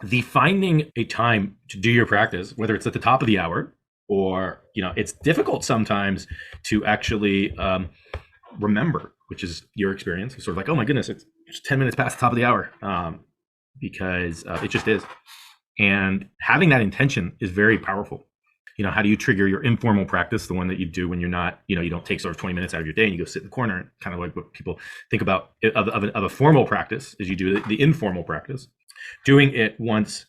the finding a time to do your practice, whether it's at the top of the hour or, it's difficult sometimes to actually remember, which is your experience. It's sort of like, oh my goodness, it's 10 minutes past the top of the hour, because it just is. And having that intention is very powerful. How do you trigger your informal practice, the one that you do when you're not, you don't take sort of 20 minutes out of your day and you go sit in the corner, kind of like what people think about of a formal practice is you do the informal practice, doing it once,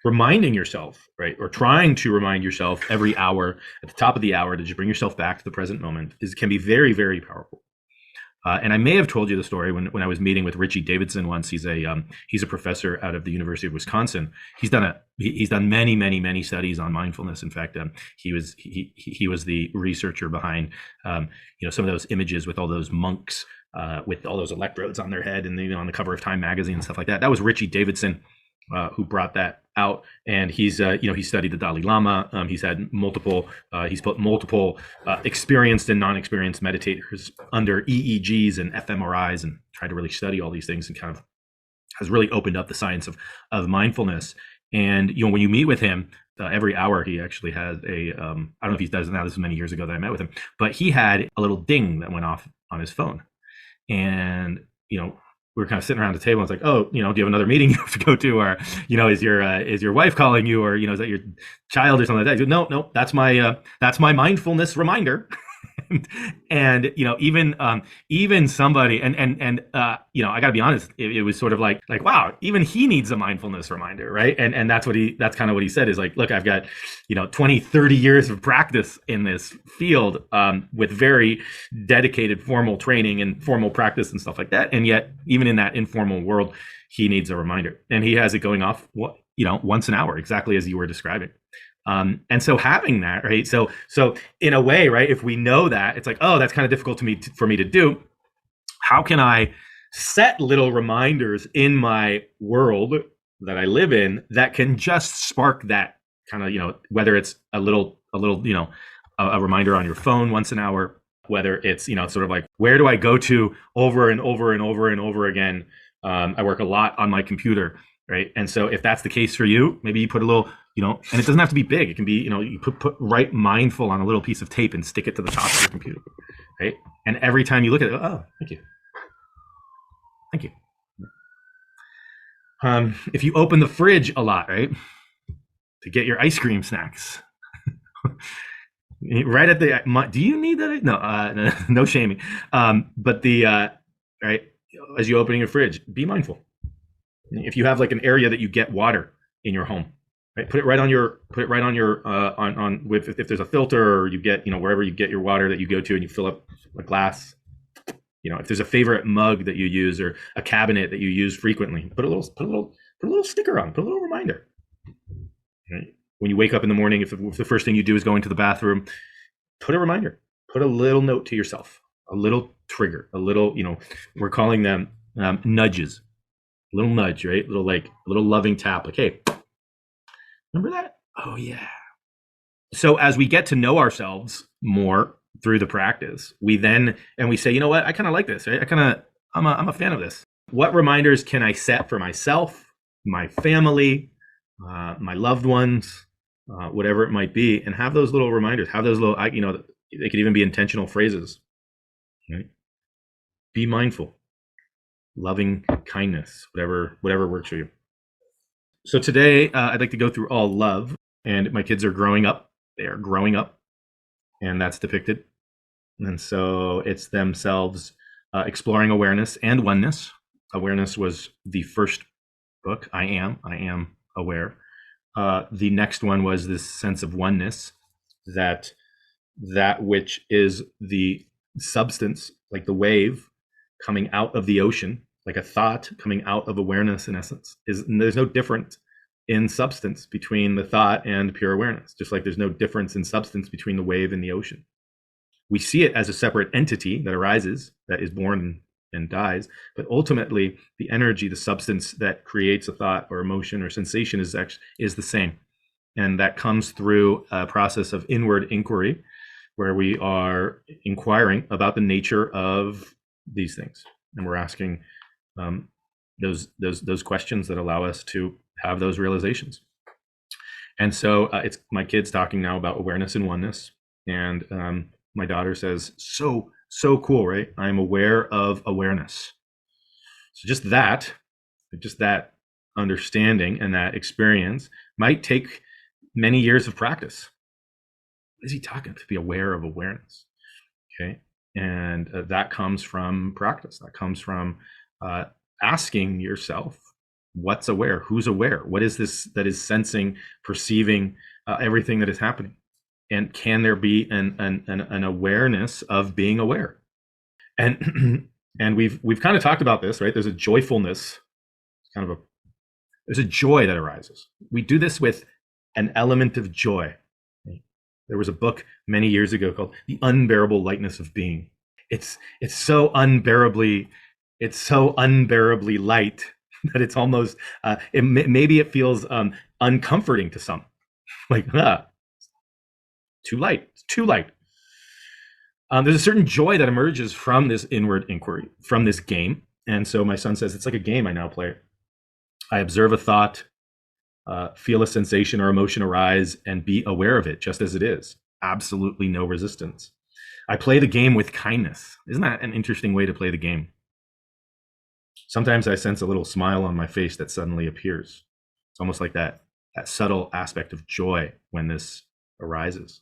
reminding yourself, right, or trying to remind yourself every hour at the top of the hour to just bring yourself back to the present moment can be very, very powerful. And I may have told you the story when I was meeting with Richie Davidson once. He's a professor out of the University of Wisconsin. He's done many, many, many studies on mindfulness. In fact, he was the researcher behind some of those images with all those monks with all those electrodes on their head and on the cover of Time magazine and stuff like that. That was Richie Davidson who brought that out, and he's he studied the Dalai Lama. He's put multiple experienced and non-experienced meditators under EEGs and fMRIs and tried to really study all these things, and kind of has really opened up the science of mindfulness. And when you meet with him every hour, he actually has I don't know if he does it now. This was many years ago that I met with him, but he had a little ding that went off on his phone, and we were kind of sitting around the table and it's like, oh, do you have another meeting you have to go to? Or, is your wife calling you? Or, is that your child or something like that? Said, no, that's my mindfulness reminder. And even somebody and I gotta be honest, it was sort of like wow, even he needs a mindfulness reminder, right? And that's kind of what he said, is like, look, I've got 20, 30 years of practice in this field, with very dedicated formal training and formal practice and stuff like that, and yet even in that informal world he needs a reminder, and he has it going off once an hour, exactly as you were describing. And so having that, right? So in a way, right, if we know that, it's like, oh, that's kind of difficult for me to do. How can I set little reminders in my world that I live in that can just spark that kind of, whether it's a little, a reminder on your phone once an hour, whether it's, sort of like, where do I go to over and over and over and over again? I work a lot on my computer, right? And so if that's the case for you, maybe you put a little, and it doesn't have to be big. It can be, you put write mindful on a little piece of tape and stick it to the top of your computer, right? And every time you look at it, oh, thank you. Thank you. If you open the fridge a lot, right, to get your ice cream snacks, right at the, do you need that? No, no shaming. But right, as you open your fridge, be mindful. If you have like an area that you get water in your home, right, put it right on your if there's a filter, or you get, wherever you get your water that you go to and you fill up a glass, if there's a favorite mug that you use or a cabinet that you use frequently, put a little sticker on, put a little reminder. Right? When you wake up in the morning, if the first thing you do is go into the bathroom, put a reminder, put a little note to yourself, a little trigger, a little, we're calling them nudges. A little nudge, right? A little loving tap, like, hey, remember that? Oh yeah. So as we get to know ourselves more through the practice, we say, you know what? I kind of like this, right? I'm a fan of this. What reminders can I set for myself, my family, my loved ones, whatever it might be, and have those little reminders, have those little, they could even be intentional phrases, right? Be mindful. Loving kindness, whatever works for you. So today, I'd like to go through all love, and my kids are growing up. They are growing up, and that's depicted. And so it's themselves exploring awareness and oneness. Awareness was the first book. I am aware. The next one was this sense of oneness, that which is the substance, like the wave coming out of the ocean, like a thought coming out of awareness, in essence, there's no difference in substance between the thought and pure awareness, just like there's no difference in substance between the wave and the ocean. We see it as a separate entity that arises, that is born and dies, but ultimately the energy, the substance that creates a thought or emotion or sensation is the same. And that comes through a process of inward inquiry, where we are inquiring about the nature of these things, and we're asking those questions that allow us to have those realizations. And so it's my kids talking now about awareness and oneness. And my daughter says, so cool, right? I'm aware of awareness. So just that understanding and that experience might take many years of practice. What is he talking to be aware of awareness? Okay. And that comes from practice. That comes from asking yourself, what's aware? Who's aware? What is this that is sensing, perceiving everything that is happening? And can there be an awareness of being aware? And and we've kind of talked about this, right? There's a joyfulness, there's a joy that arises. We do this with an element of joy. There was a book many years ago called The Unbearable Lightness of Being. It's so unbearably light that it's almost maybe it feels uncomforting to some, like too light. It's too light. There's a certain joy that emerges from this inward inquiry, from this game. And so my son says, it's like a game I now play. I observe a thought, feel a sensation or emotion arise, and be aware of it just as it is. Absolutely no resistance. I play the game with kindness. Isn't that an interesting way to play the game? Sometimes I sense a little smile on my face that suddenly appears. It's almost like that subtle aspect of joy when this arises.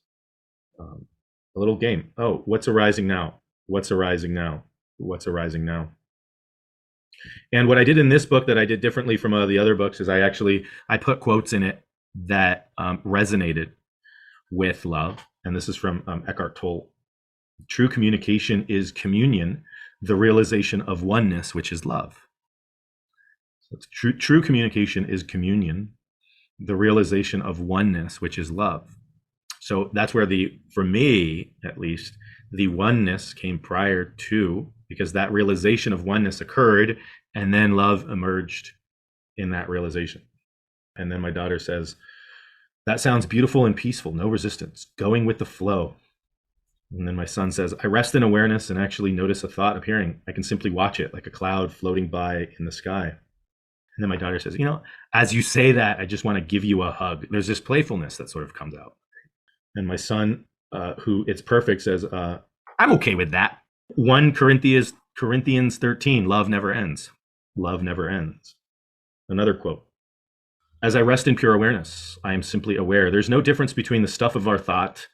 A little game. Oh, what's arising now? What's arising now? What's arising now? And what I did in this book that I did differently from the other books is I put quotes in it that resonated with love. And this is from Eckhart Tolle. True communication is communion, the realization of oneness, which is love. So true communication is communion, the realization of oneness, which is love. So that's where for me, at least, the oneness came prior to, because that realization of oneness occurred, and then love emerged in that realization. And then my daughter says, that sounds beautiful and peaceful, no resistance, going with the flow. And then my son says, I rest in awareness and actually notice a thought appearing. I can simply watch it like a cloud floating by in the sky. And then my daughter says, as you say that, I just want to give you a hug. There's this playfulness that sort of comes out. And my son, who it's perfect, says, I'm okay with that. 1 Corinthians 13, love never ends. Love never ends. Another quote. As I rest in pure awareness, I am simply aware. There's no difference between the stuff of our thought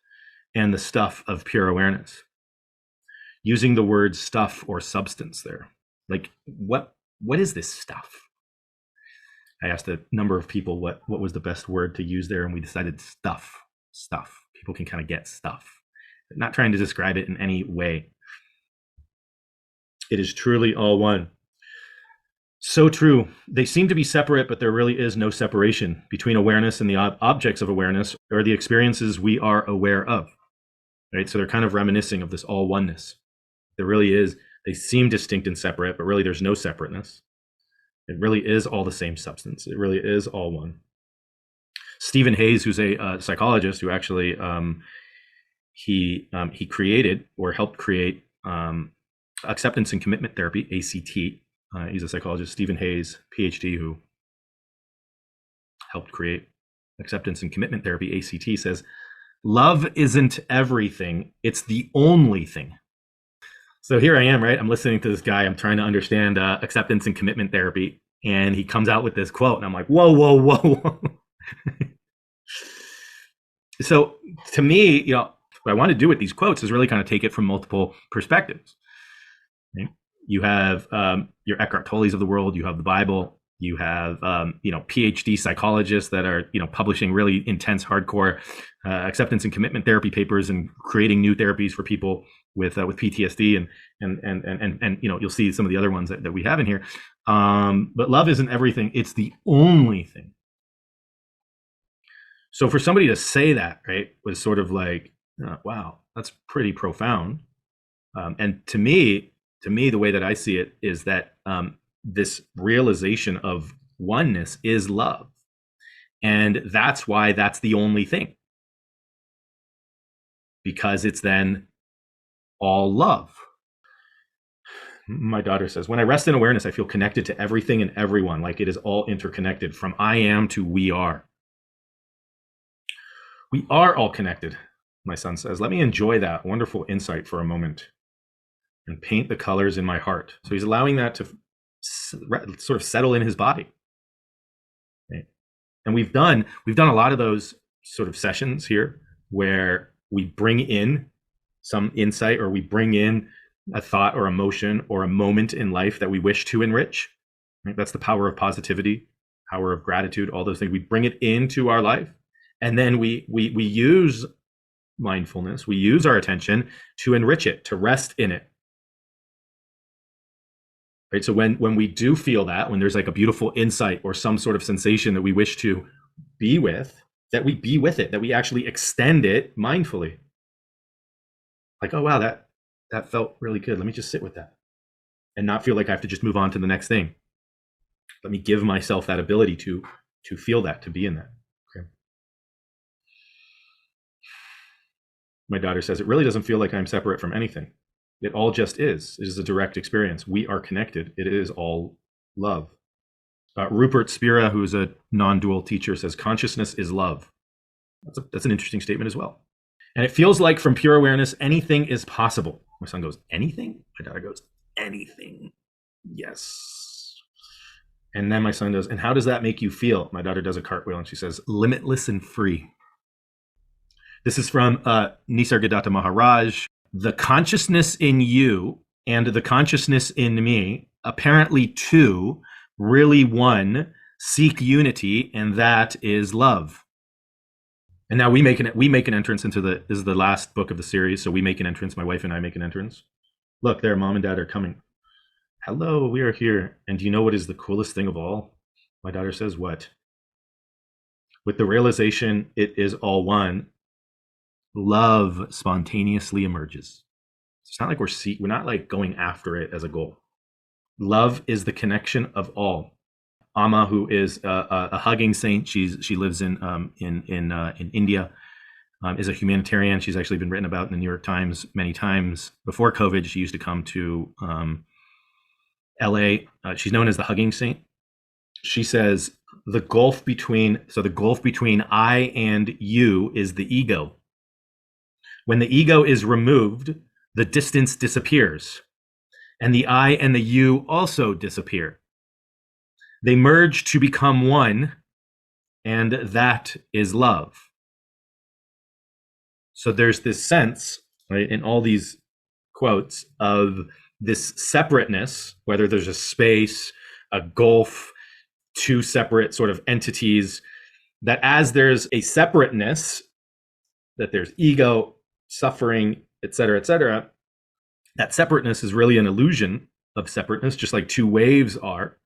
and the stuff of pure awareness. Using the word stuff or substance there. Like, what is this stuff? I asked a number of people what was the best word to use there, and we decided stuff. People can kind of get stuff. Not trying to describe it in any way. It is truly all one. So true. They seem to be separate, but there really is no separation between awareness and the objects of awareness, or the experiences we are aware of. Right? So they're kind of reminiscing of this all oneness. There really is. They seem distinct and separate, but really there's no separateness. It really is all the same substance. It really is all one. Stephen Hayes, who's a psychologist who actually he created or helped create acceptance and commitment therapy, ACT. He's a psychologist, Stephen Hayes, PhD, who helped create acceptance and commitment therapy, ACT, says, love isn't everything, it's the only thing. So here I am, right? I'm listening to this guy. I'm trying to understand acceptance and commitment therapy. And he comes out with this quote. And I'm like, whoa. So to me, what I want to do with these quotes is really kind of take it from multiple perspectives. Right? You have your Eckhart Tolles of the world. You have the Bible. You have PhD psychologists that are publishing really intense, hardcore acceptance and commitment therapy papers and creating new therapies for people with PTSD and you'll see some of the other ones that we have in here. But love isn't everything; it's the only thing. So for somebody to say that, right, was sort of like, wow, that's pretty profound. And to me, the way that I see it is that this realization of oneness is love. And that's why that's the only thing. Because it's then all love. My daughter says, when I rest in awareness, I feel connected to everything and everyone, like it is all interconnected, from I am to we are. We are all connected, my son says. Let me enjoy that wonderful insight for a moment and paint the colors in my heart. So he's allowing that to sort of settle in his body. Right? And we've done a lot of those sort of sessions here where we bring in some insight, or we bring in a thought or emotion or a moment in life that we wish to enrich. Right? That's the power of positivity, power of gratitude, all those things. We bring it into our life, and then we use mindfulness, we use our attention to enrich it, to rest in it. Right? So when we do feel that, when there's like a beautiful insight or some sort of sensation that we wish to be with, that we be with it, that we actually extend it mindfully. Like, oh wow, that felt really good. Let me just sit with that and not feel like I have to just move on to the next thing. Let me give myself that ability to feel that, to be in that. Okay. My daughter says, it really doesn't feel like I'm separate from anything. It all just is. It is a direct experience. We are connected. It is all love. Rupert Spira, who is a non-dual teacher, says, consciousness is love. That's an interesting statement as well. And it feels like from pure awareness, anything is possible. My son goes, anything? My daughter goes, anything. Yes. And then my son does, and how does that make you feel? My daughter does a cartwheel and she says, limitless and free. This is from Nisargadatta Maharaj. The consciousness in you and the consciousness in me, apparently two, really one, seek unity, and that is love. And now we make an entrance into this is the last book of the series, so we make an entrance. My wife and I make an entrance. Look, there, mom and dad are coming. Hello, we are here. And do you know what is the coolest thing of all? My daughter says, what? With the realization it is all one, love spontaneously emerges. It's not like we're not like going after it as a goal. Love is the connection of all. Amma, who is a hugging saint, she lives in India, is a humanitarian. She's actually been written about in the New York Times many times. Before COVID, she used to come to LA. She's known as the hugging saint. She says the gulf between I and you is the ego. When the ego is removed, the distance disappears, and the I and the you also disappear. They merge to become one, and that is love. So there's this sense, right, in all these quotes of this separateness, whether there's a space, a gulf, two separate sort of entities, that as there's a separateness, that there's ego, suffering, et cetera, that separateness is really an illusion of separateness, just like two waves are.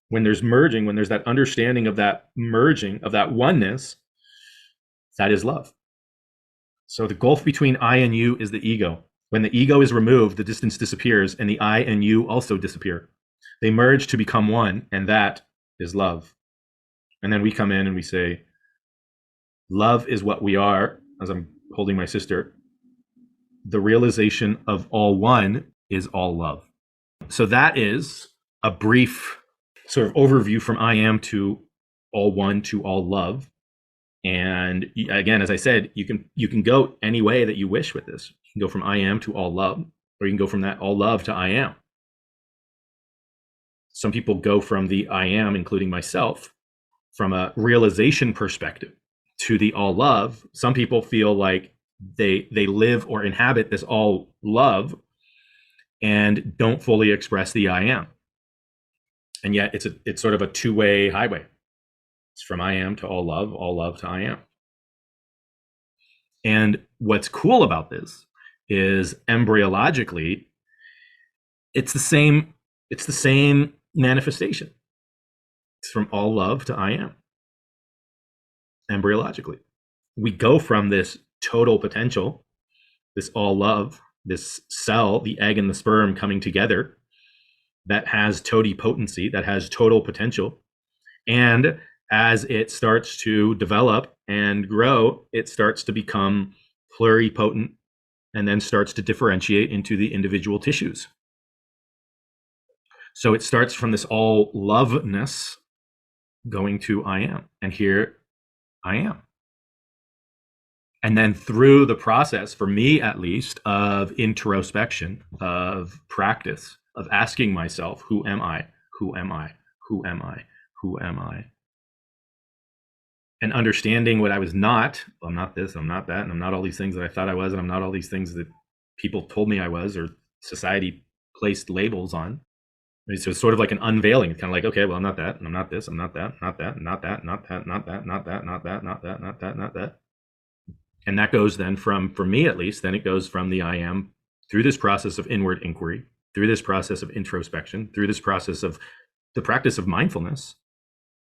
When there's merging, when there's that understanding of that merging, of that oneness, that is love. So the gulf between I and you is the ego. When the ego is removed, the distance disappears, and the I and you also disappear. They merge to become one, and that is love. And then we come in and we say, love is what we are, as I'm holding my sister. The realization of all one is all love. So that is a brief sort of overview from I am to all one to all love. And again, as I said, you can go any way that you wish with this. You can go from I am to all love, or you can go from that all love to I am. Some people go from the I am, including myself, from a realization perspective to the all love. Some people feel like they live or inhabit this all love and don't fully express the I am. And yet it's sort of a two-way highway. It's from I am to all love to I am. And what's cool about this is embryologically, it's the same manifestation. It's from all love to I am. Embryologically. We go from this total potential, this all love, this cell, the egg and the sperm coming together, that has totipotency, that has total potential. And as it starts to develop and grow, it starts to become pluripotent and then starts to differentiate into the individual tissues. So it starts from this all loveness going to I am. And here I am. And then through the process, for me at least, of introspection, of practice, of asking myself, who am I? Who am I? Who am I? Who am I? And understanding what I was not. Well, I'm not this, I'm not that, and I'm not all these things that I thought I was, and I'm not all these things that people told me I was, or society placed labels on. So it's sort of like an unveiling. It's kind of like, okay, well, I'm not that, and I'm not this, I'm not that, not that, not that, not that, not that, not that, not that, not that, not that, not that. And that goes then from, for me at least, then it goes from the I am through this process of inward inquiry, through this process of introspection, through this process of the practice of mindfulness,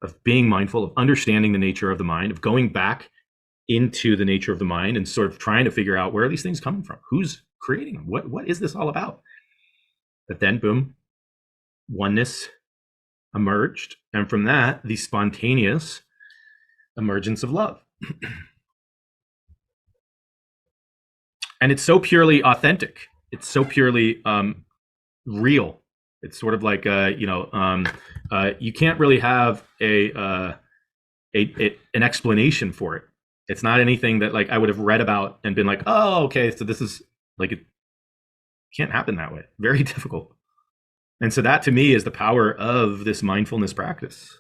of being mindful, of understanding the nature of the mind, of going back into the nature of the mind and sort of trying to figure out where are these things coming from? Who's creating them? What is this all about? But then, boom, oneness emerged. And from that, the spontaneous emergence of love. And it's so purely authentic. It's so purely real. It's sort of like you can't really have an explanation for it. It's not anything that like I would have read about and been like, oh, okay, so this is like, it can't happen that way. Very difficult. And so that to me is the power of this mindfulness practice,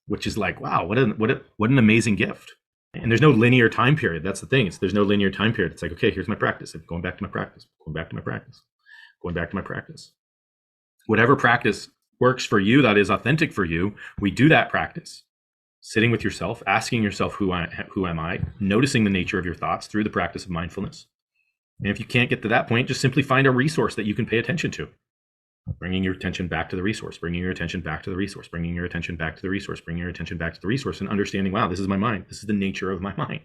which is like, wow, what an amazing gift. And there's no linear time period. That's the thing. There's no linear time period. It's like, okay, here's my practice. I'm going back to my practice, going back to my practice, going back to my practice. Whatever practice works for you, that is authentic for you, we do that practice. Sitting with yourself, asking yourself, who am I? Noticing the nature of your thoughts through the practice of mindfulness. And if you can't get to that point, just simply find a resource that you can pay attention to. Bringing your attention back to the resource, bringing your attention back to the resource, bringing your attention back to the resource, bringing your attention back to the resource, and understanding, wow, this is my mind. This is the nature of my mind.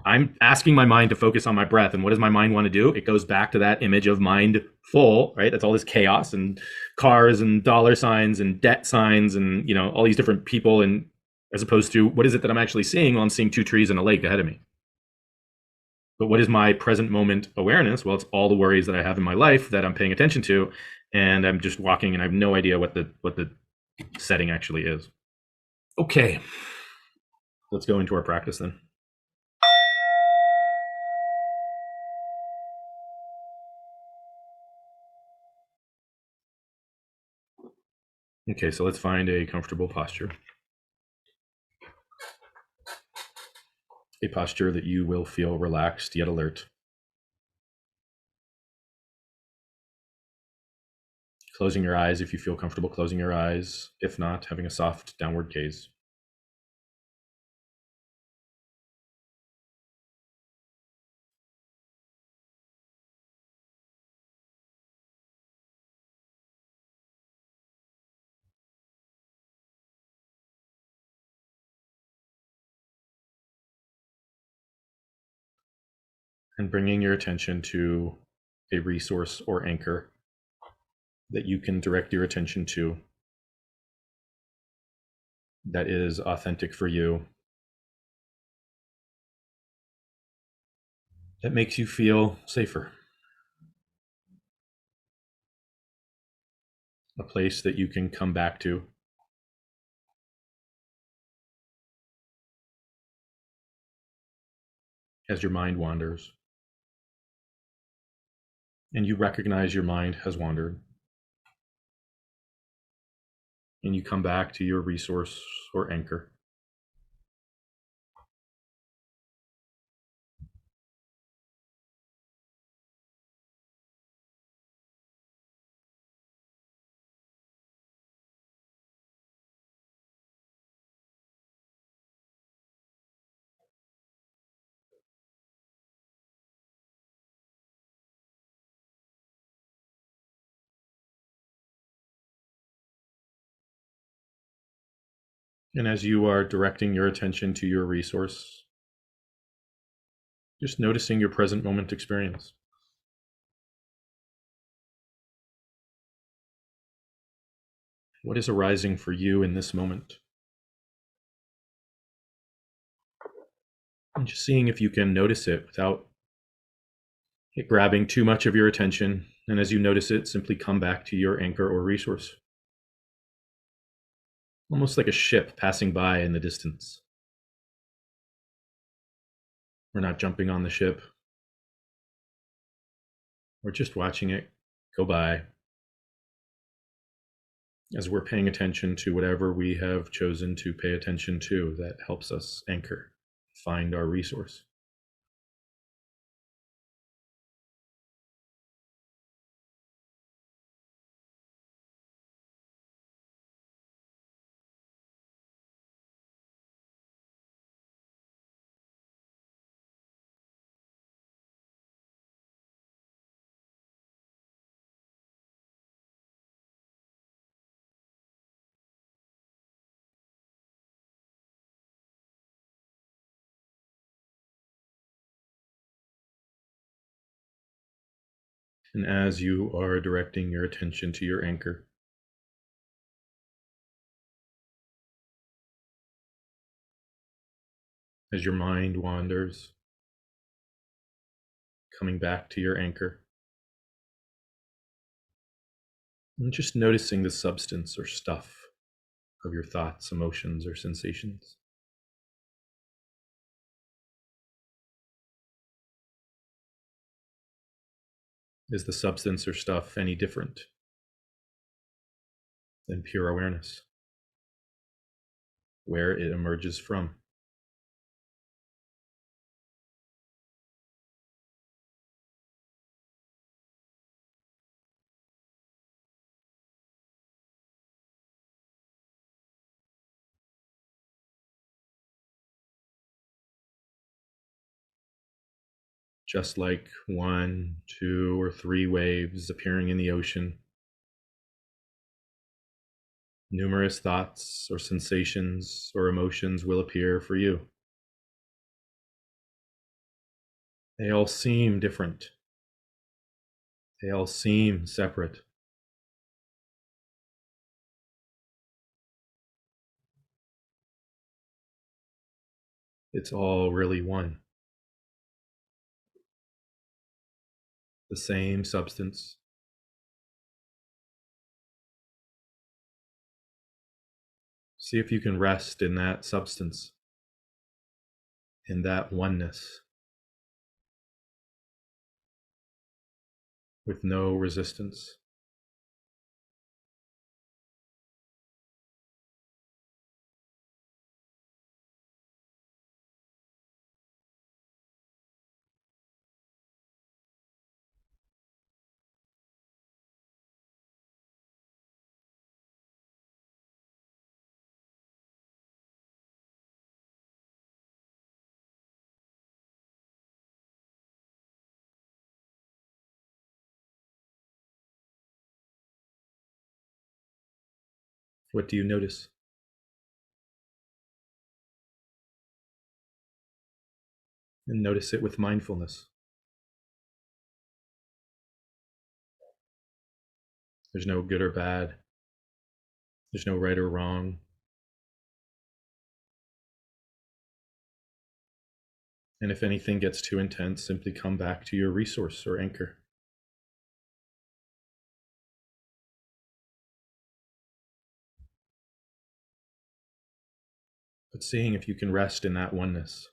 I'm asking my mind to focus on my breath. And what does my mind want to do? It goes back to that image of mindful, right? That's all this chaos and cars and dollar signs and debt signs and, all these different people. And as opposed to what is it that I'm actually seeing? Well, I'm seeing two trees and a lake ahead of me. But what is my present moment awareness? Well, it's all the worries that I have in my life that I'm paying attention to. And I'm just walking and I have no idea what the setting actually is. Okay. Let's go into our practice then. Okay, so let's find a comfortable posture. A posture that you will feel relaxed yet alert. Closing your eyes if you feel comfortable closing your eyes. If not, having a soft downward gaze. And bringing your attention to a resource or anchor that you can direct your attention to that is authentic for you, that makes you feel safer. A place that you can come back to as your mind wanders. And you recognize your mind has wandered. And you come back to your resource or anchor. And as you are directing your attention to your resource, just noticing your present moment experience. What is arising for you in this moment? And just seeing if you can notice it without it grabbing too much of your attention, And as you notice it, simply come back to your anchor or resource. Almost like a ship passing by in the distance. We're not jumping on the ship. We're just watching it go by as we're paying attention to whatever we have chosen to pay attention to that helps us anchor, find our resource. And as you are directing your attention to your anchor, as your mind wanders, coming back to your anchor, and just noticing the substance or stuff of your thoughts, emotions, or sensations. Is the substance or stuff any different than pure awareness, where it emerges from? Just like one, two, or three waves appearing in the ocean, numerous thoughts or sensations or emotions will appear for you. They all seem different. They all seem separate. It's all really one. The same substance. See if you can rest in that substance, in that oneness, with no resistance. What do you notice? And notice it with mindfulness. There's no good or bad. There's no right or wrong. And if anything gets too intense, simply come back to your resource or anchor. But seeing if you can rest in that oneness.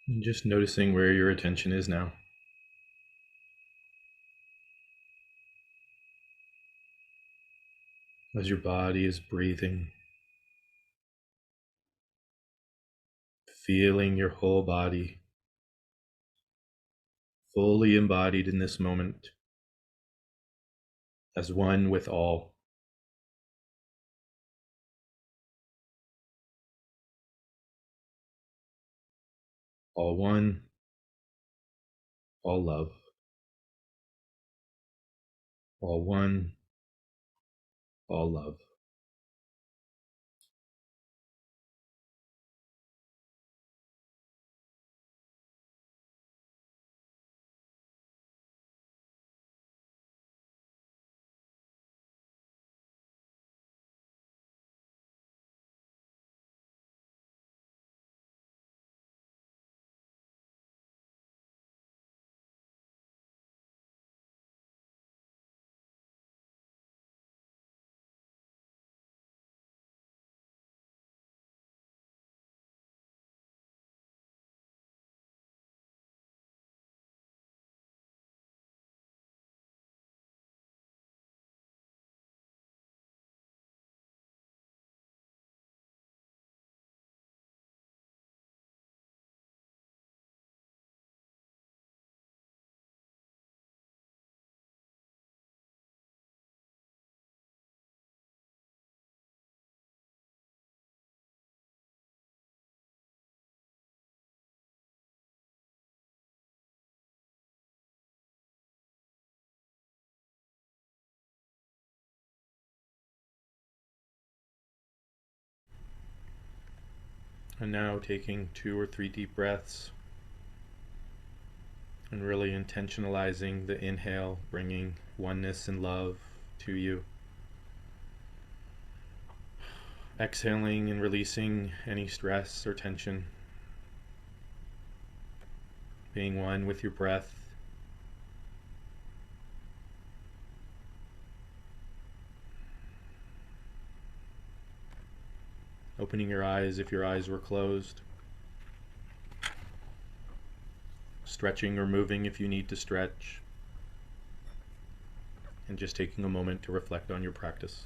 And just noticing where your attention is now. As your body is breathing, feeling your whole body fully embodied in this moment as one with all. All one, all love. All one, all love. And now taking 2 or 3 deep breaths and really intentionalizing the inhale, bringing oneness and love to you. Exhaling and releasing any stress or tension. Being one with your breath. Opening your eyes if your eyes were closed. Stretching or moving if you need to stretch. And just taking a moment to reflect on your practice.